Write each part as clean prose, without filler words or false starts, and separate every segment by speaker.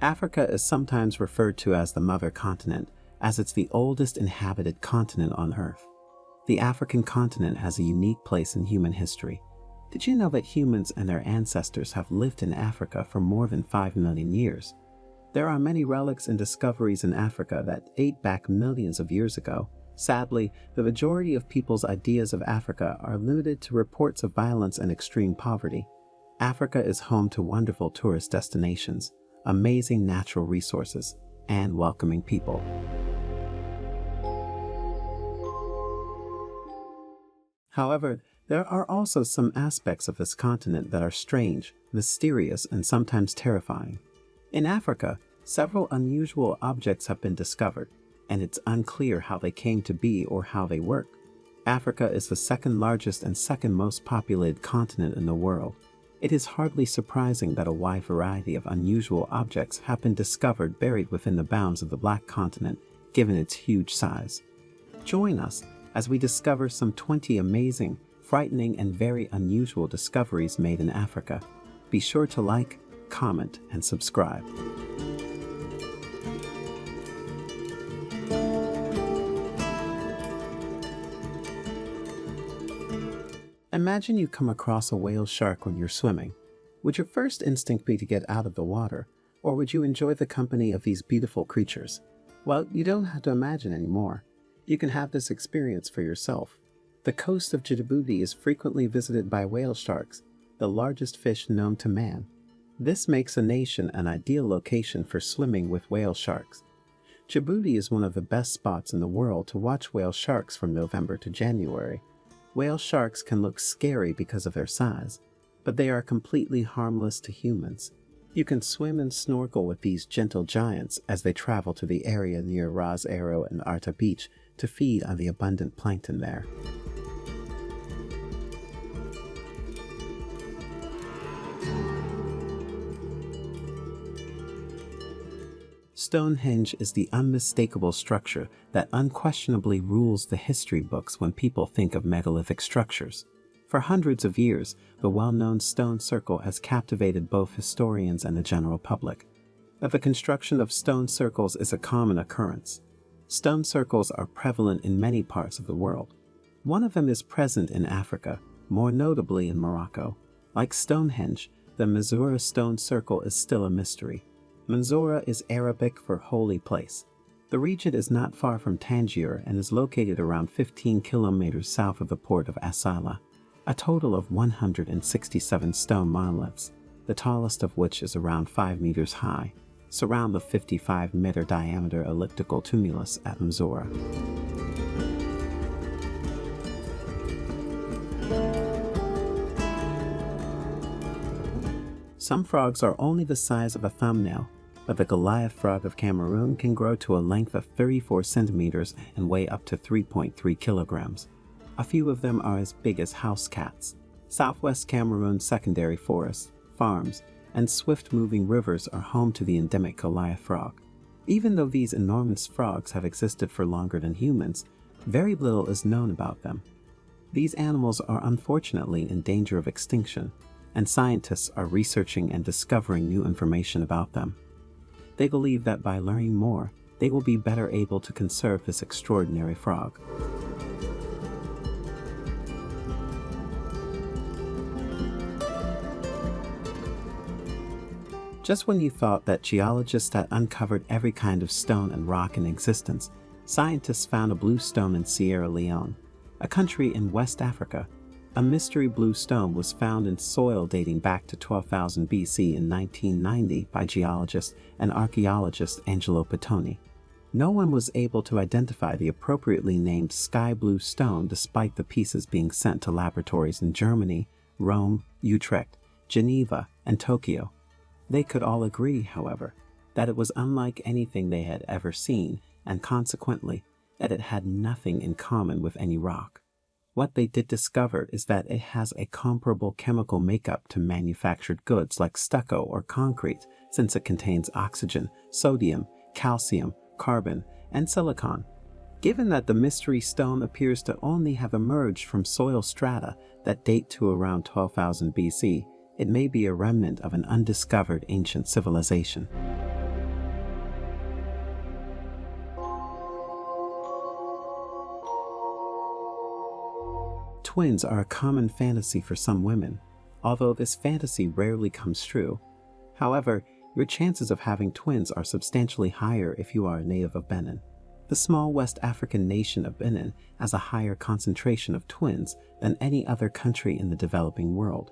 Speaker 1: Africa is sometimes referred to as the mother continent, as it's the oldest inhabited continent on Earth. The African continent has a unique place in human history. Did you know that humans and their ancestors have lived in Africa for more than 5 million years? There are many relics and discoveries in Africa that date back millions of years ago. Sadly, the majority of people's ideas of Africa are limited to reports of violence and extreme poverty. Africa is home to wonderful tourist destinations, amazing natural resources, and welcoming people. However, there are also some aspects of this continent that are strange, mysterious, and sometimes terrifying. In Africa, several unusual objects have been discovered, and it's unclear how they came to be or how they work. Africa is the second largest and second most populated continent in the world. It is hardly surprising that a wide variety of unusual objects have been discovered buried within the bounds of the Black Continent, given its huge size. Join us as we discover some 20 amazing, frightening, and very unusual discoveries made in Africa. Be sure to like, comment, and subscribe. Imagine you come across a whale shark when you're swimming. Would your first instinct be to get out of the water, or would you enjoy the company of these beautiful creatures? Well, you don't have to imagine anymore. You can have this experience for yourself. The coast of Djibouti is frequently visited by whale sharks, the largest fish known to man. This makes the nation an ideal location for swimming with whale sharks. Djibouti is one of the best spots in the world to watch whale sharks from November to January. Whale sharks can look scary because of their size, but they are completely harmless to humans. You can swim and snorkel with these gentle giants as they travel to the area near Ras Aro and Arta Beach to feed on the abundant plankton there. Stonehenge is the unmistakable structure that unquestionably rules the history books when people think of megalithic structures. For hundreds of years, the well-known stone circle has captivated both historians and the general public. But the construction of stone circles is a common occurrence. Stone circles are prevalent in many parts of the world. One of them is present in Africa, more notably in Morocco. Like Stonehenge, the Mansoura stone circle is still a mystery. Mansoura is Arabic for holy place. The region is not far from Tangier and is located around 15 kilometers south of the port of Asala. A total of 167 stone monoliths, the tallest of which is around 5 meters high, surround the 55-meter diameter elliptical tumulus at Mansoura. Some frogs are only the size of a thumbnail, but the Goliath Frog of Cameroon can grow to a length of 34 centimeters and weigh up to 3.3 kilograms. A few of them are as big as house cats. Southwest Cameroon's secondary forests, farms, and swift-moving rivers are home to the endemic Goliath frog. Even though these enormous frogs have existed for longer than humans, very little is known about them. These animals are unfortunately in danger of extinction, and scientists are researching and discovering new information about them. They believe that by learning more, they will be better able to conserve this extraordinary frog. Just when you thought that geologists had uncovered every kind of stone and rock in existence, scientists found a blue stone in Sierra Leone, a country in West Africa. A mystery blue stone was found in soil dating back to 12,000 BC in 1990 by geologist and archaeologist Angelo Pittoni. No one was able to identify the appropriately named sky blue stone despite the pieces being sent to laboratories in Germany, Rome, Utrecht, Geneva, and Tokyo. They could all agree, however, that it was unlike anything they had ever seen, and consequently, that it had nothing in common with any rock. What they did discover is that it has a comparable chemical makeup to manufactured goods like stucco or concrete, since it contains oxygen, sodium, calcium, carbon, and silicon. Given that the mystery stone appears to only have emerged from soil strata that date to around 12,000 BC, it may be a remnant of an undiscovered ancient civilization. twins are a common fantasy for some women, although this fantasy rarely comes true. However, your chances of having twins are substantially higher if you are a native of Benin. The small West African nation of Benin has a higher concentration of twins than any other country in the developing world.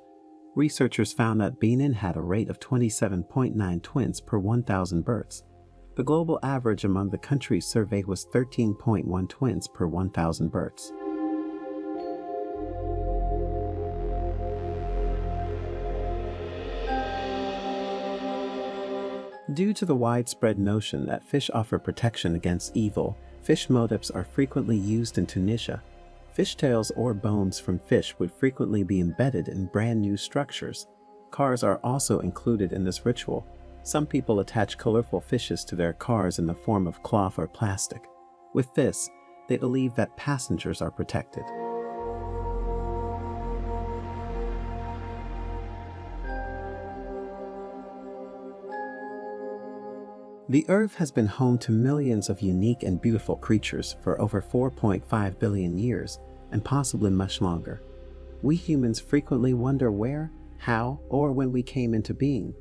Speaker 1: Researchers found that Benin had a rate of 27.9 twins per 1,000 births. The global average among the countries surveyed was 13.1 twins per 1,000 births. Due to the widespread notion that fish offer protection against evil, fish motifs are frequently used in Tunisia. Fishtails or bones from fish would frequently be embedded in brand new structures. Cars are also included in this ritual. Some people attach colorful fishes to their cars in the form of cloth or plastic. With this, they believe that passengers are protected. The Earth has been home to millions of unique and beautiful creatures for over 4.5 billion years, and possibly much longer. We humans frequently wonder where, how, or when we came into being.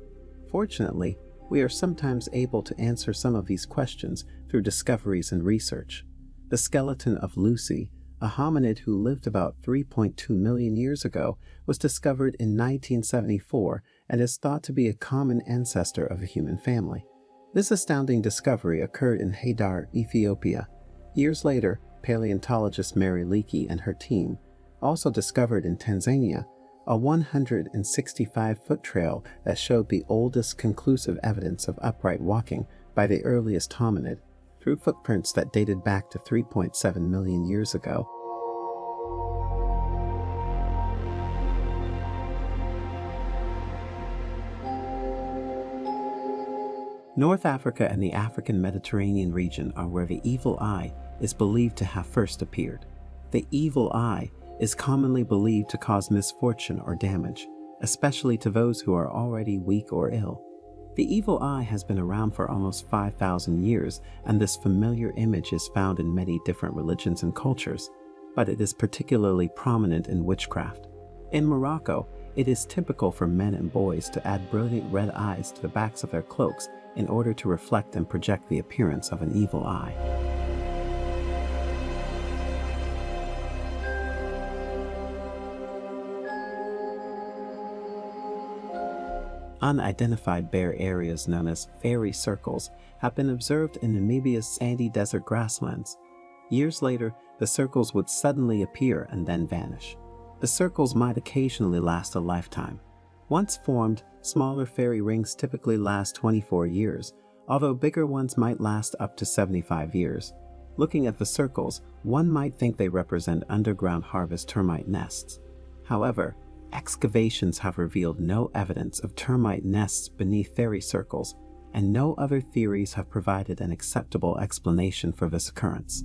Speaker 1: Fortunately, we are sometimes able to answer some of these questions through discoveries and research. The skeleton of Lucy, a hominid who lived about 3.2 million years ago, was discovered in 1974 and is thought to be a common ancestor of the human family. This astounding discovery occurred in Haidar, Ethiopia. Years later, paleontologist Mary Leakey and her team also discovered in Tanzania a 165-foot trail that showed the oldest conclusive evidence of upright walking by the earliest hominid, through footprints that dated back to 3.7 million years ago. North Africa and the African Mediterranean region are where the evil eye is believed to have first appeared. The evil eye is commonly believed to cause misfortune or damage, especially to those who are already weak or ill. The evil eye has been around for almost 5,000 years, and this familiar image is found in many different religions and cultures, but it is particularly prominent in witchcraft. In Morocco, it is typical for men and boys to add brilliant red eyes to the backs of their cloaks in order to reflect and project the appearance of an evil eye. Unidentified bare areas known as fairy circles have been observed in Namibia's sandy desert grasslands. Years later, the circles would suddenly appear and then vanish. The circles might occasionally last a lifetime. Once formed, smaller fairy rings typically last 24 years, although bigger ones might last up to 75 years. Looking at the circles, one might think they represent underground harvest termite nests. However, excavations have revealed no evidence of termite nests beneath fairy circles, and no other theories have provided an acceptable explanation for this occurrence.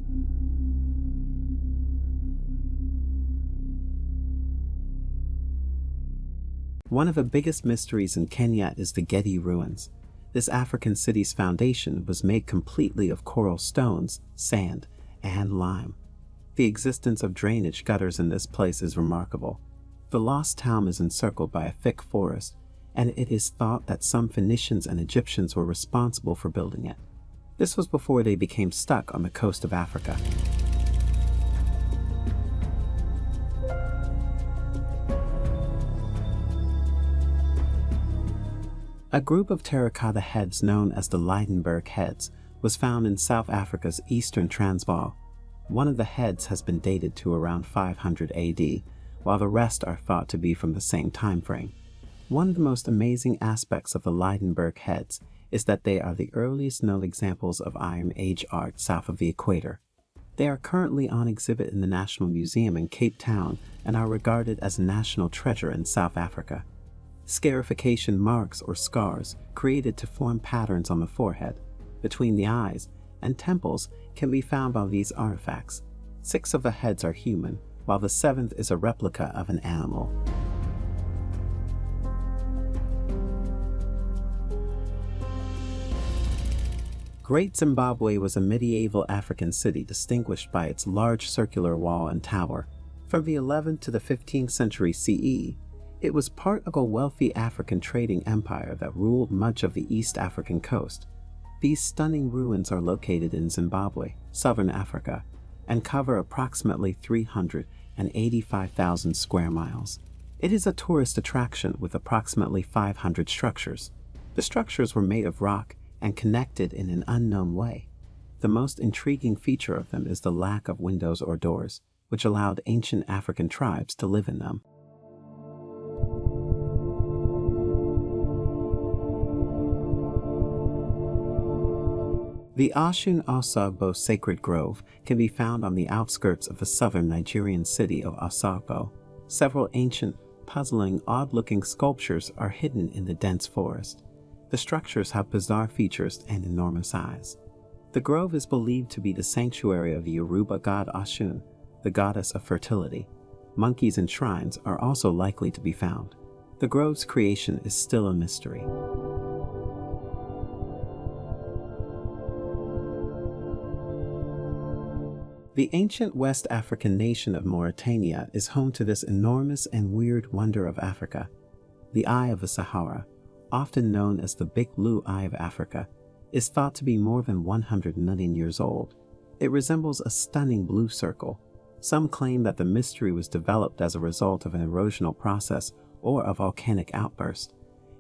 Speaker 1: One of the biggest mysteries in Kenya is the Gedi ruins. This African city's foundation was made completely of coral stones, sand, and lime. The existence of drainage gutters in this place is remarkable. The lost town is encircled by a thick forest, and it is thought that some Phoenicians and Egyptians were responsible for building it. This was before they became stuck on the coast of Africa. A group of terracotta heads known as the Lenberg Heads was found in South Africa's eastern Transvaal. One of the heads has been dated to around 500 AD, while the rest are thought to be from the same time frame. One of the most amazing aspects of the Lenberg Heads is that they are the earliest known examples of Iron Age art south of the equator. They are currently on exhibit in the National Museum in Cape Town and are regarded as a national treasure in South Africa. Scarification marks or scars created to form patterns on the forehead, between the eyes, and temples can be found on these artifacts. 6 of the heads are human, while the 7th is a replica of an animal. Great Zimbabwe was a medieval African city distinguished by its large circular wall and tower. From the 11th to the 15th century CE, it was part of a wealthy African trading empire that ruled much of the East African coast. These stunning ruins are located in Zimbabwe, southern Africa, and cover approximately 385,000 square miles. It is a tourist attraction with approximately 500 structures. The structures were made of rock and connected in an unknown way. The most intriguing feature of them is the lack of windows or doors, which allowed ancient African tribes to live in them. The Ashun Asabo sacred grove can be found on the outskirts of the southern Nigerian city of Asabo. Several ancient, puzzling, odd-looking sculptures are hidden in the dense forest. The structures have bizarre features and enormous eyes. The grove is believed to be the sanctuary of the Yoruba god Ashun, the goddess of fertility. Monkeys and shrines are also likely to be found. The grove's creation is still a mystery. The ancient West African nation of Mauritania is home to this enormous and weird wonder of Africa. The Eye of the Sahara, often known as the Big Blue Eye of Africa, is thought to be more than 100 million years old. It resembles a stunning blue circle. Some claim that the mystery was developed as a result of an erosional process or a volcanic outburst.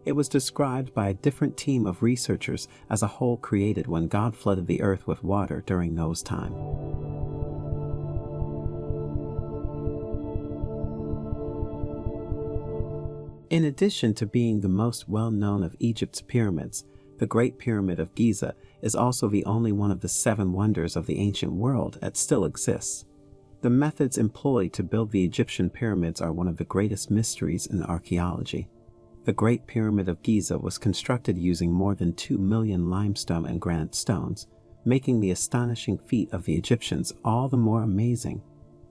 Speaker 1: It was described by a different team of researchers as a hole created when God flooded the earth with water during Noah's time. In addition to being the most well-known of Egypt's pyramids, the Great Pyramid of Giza is also the only one of the 7 wonders of the ancient world that still exists. The methods employed to build the Egyptian pyramids are one of the greatest mysteries in archaeology. The Great Pyramid of Giza was constructed using more than 2 million limestone and granite stones, making the astonishing feat of the Egyptians all the more amazing.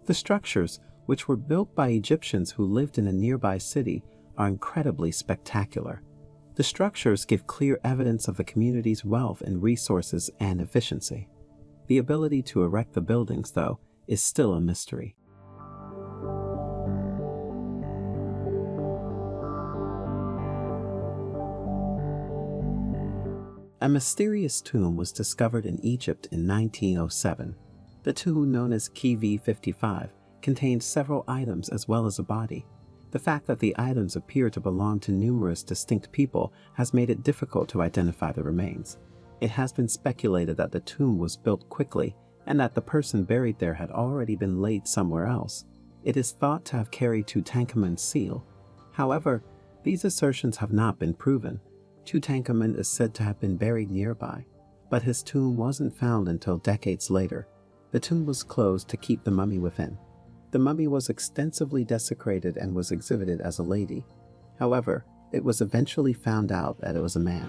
Speaker 1: The structures, which were built by Egyptians who lived in a nearby city, are incredibly spectacular. The structures give clear evidence of the community's wealth and resources and efficiency. The ability to erect the buildings, though, is still a mystery. A mysterious tomb was discovered in Egypt in 1907. The tomb, known as Kv 55, contained several items as well as a body. The fact that the items appear to belong to numerous distinct people has made it difficult to identify the remains. It has been speculated that the tomb was built quickly and that the person buried there had already been laid somewhere else. It is thought to have carried Tutankhamun's seal. However, these assertions have not been proven. Tutankhamun is said to have been buried nearby, but his tomb wasn't found until decades later. The tomb was closed to keep the mummy within. The mummy was extensively desecrated and was exhibited as a lady. However, it was eventually found out that it was a man.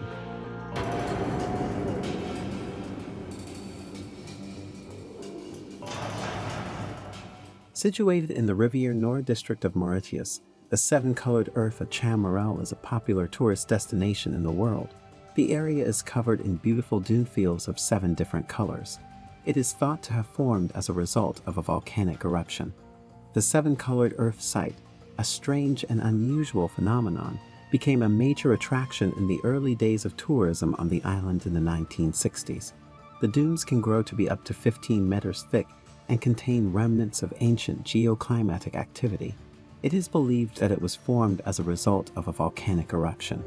Speaker 1: Situated in the Riviere Nord district of Mauritius, the SevenColored Earth of Chamarel is a popular tourist destination in the world. The area is covered in beautiful dune fields of 7 different colors. It is thought to have formed as a result of a volcanic eruption. The SevenColored Earth site, a strange and unusual phenomenon, became a major attraction in the early days of tourism on the island in the 1960s. The dunes can grow to be up to 15 meters thick and contain remnants of ancient geoclimatic activity. It is believed that it was formed as a result of a volcanic eruption.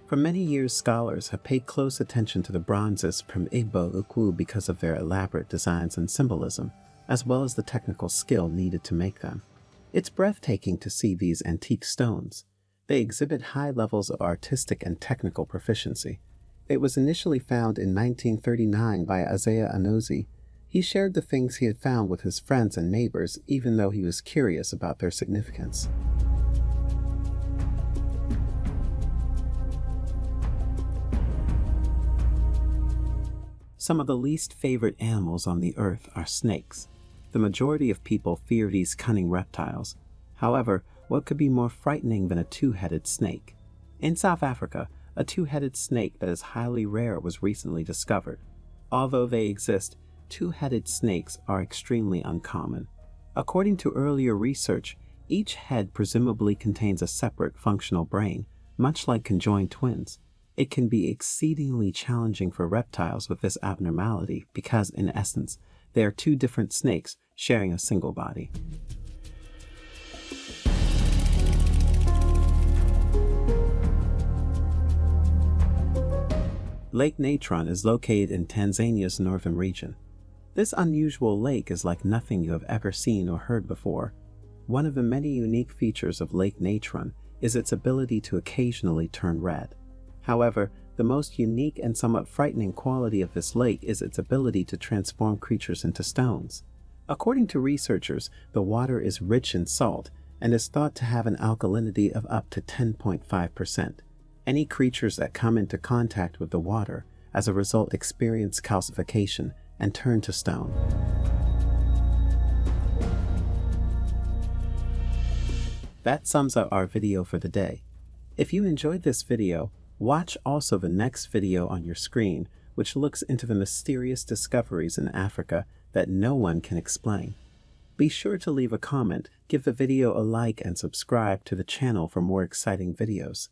Speaker 1: For many years, scholars have paid close attention to the bronzes from Igbo Ukwu because of their elaborate designs and symbolism, as well as the technical skill needed to make them. It's breathtaking to see these antique stones. They exhibit high levels of artistic and technical proficiency. It was initially found in 1939 by Isaiah Anozi. He shared the things he had found with his friends and neighbors, even though he was curious about their significance. Some of the least favorite animals on the earth are snakes. The majority of people fear these cunning reptiles. However, what could be more frightening than a two-headed snake? In South Africa, a two-headed snake that is highly rare was recently discovered. Although they exist, two-headed snakes are extremely uncommon. According to earlier research, each head presumably contains a separate functional brain, much like conjoined twins. It can be exceedingly challenging for reptiles with this abnormality because, in essence, they are two different snakes sharing a single body. Lake Natron is located in Tanzania's northern region. This unusual lake is like nothing you have ever seen or heard before. One of the many unique features of Lake Natron is its ability to occasionally turn red. However, the most unique and somewhat frightening quality of this lake is its ability to transform creatures into stones. According to researchers, the water is rich in salt and is thought to have an alkalinity of up to 10.5%. Any creatures that come into contact with the water as a result experience calcification and turn to stone. That sums up our video for the day. If you enjoyed this video, watch also the next video on your screen, which looks into the mysterious discoveries in Africa that no one can explain. Be sure to leave a comment, give the video a like, and subscribe to the channel for more exciting videos.